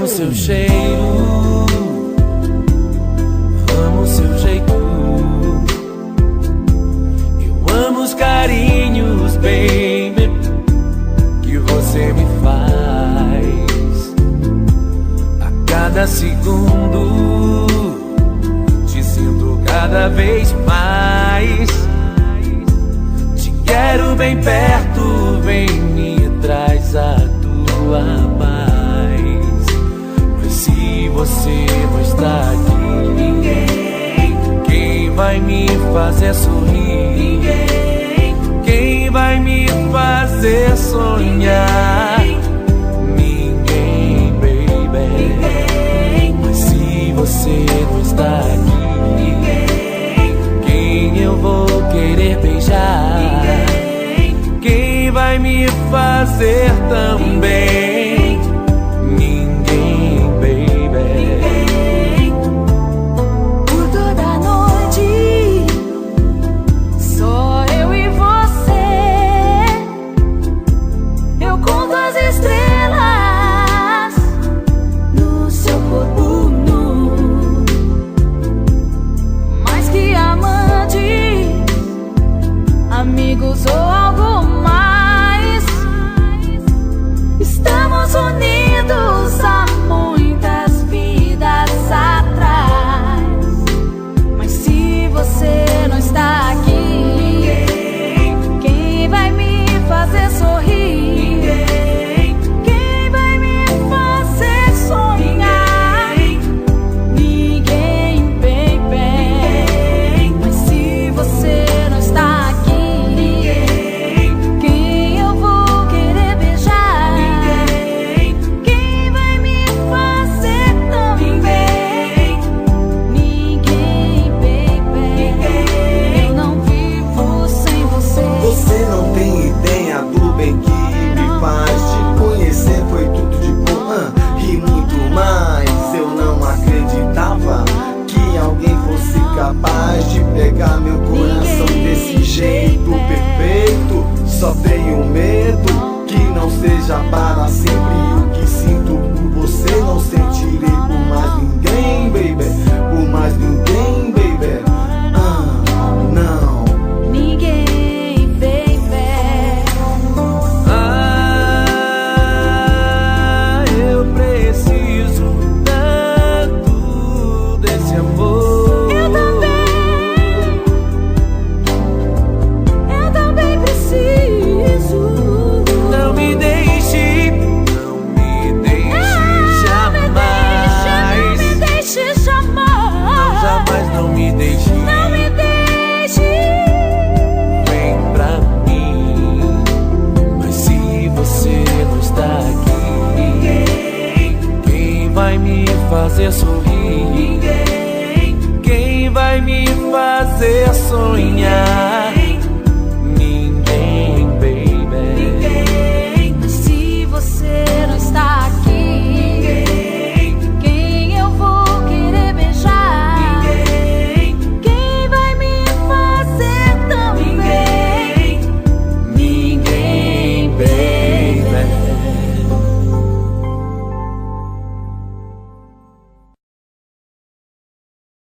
amo seu cheiro, amo seu jeito, eu amo os carinhos, baby, que você me faz. A cada segundo te sinto cada vez mais. Te quero bem perto, vem me traz a tua paz. Mas se você não está aqui, ninguém. Quem vai me fazer sorrir? Ninguém. Quem vai me fazer sonhar? Ninguém, baby. Ninguém. Mas se você não está aqui, ninguém. Quem eu vou querer beijar? Ninguém. Quem vai me fazer também? Ninguém, baby. Ninguém. Por toda a noite, só eu e você. Eu conto as estrelas no seu corpo nu. Mais que amante, amigos ou algo mais, estamos unidos há muitas vidas atrás. Mas se você não está aqui, ninguém. Quem vai me fazer sorrir? Ninguém. Quem vai me fazer sonhar? Ninguém, baby. Mas se você não está aqui, ninguém. Quem eu vou querer beijar? Ninguém. Quem vai me fazer também? Ninguém, baby. Eu não vivo sem você. Você não tem ideia do bem que me faz. Te conhecer foi tudo de bom, e muito mais. Eu não acreditava que alguém fosse capaz de pegar meu coração desse jeito perfeito. Só tenho medo que não seja para sempre. O que sinto por você não sentirei por mais ninguém, baby. Por mais ninguém, baby. Não. Ninguém, baby. Ah, eu preciso tanto desse amor. Eu também preciso. Não me deixe, não me deixe jamais. Não me deixe jamais. Não, jamais não me deixe. Não me deixe. Vem pra mim. Mas se você não está aqui, ninguém. Quem vai me fazer sorrir? Ninguém. Quem vai me fazer sonhar?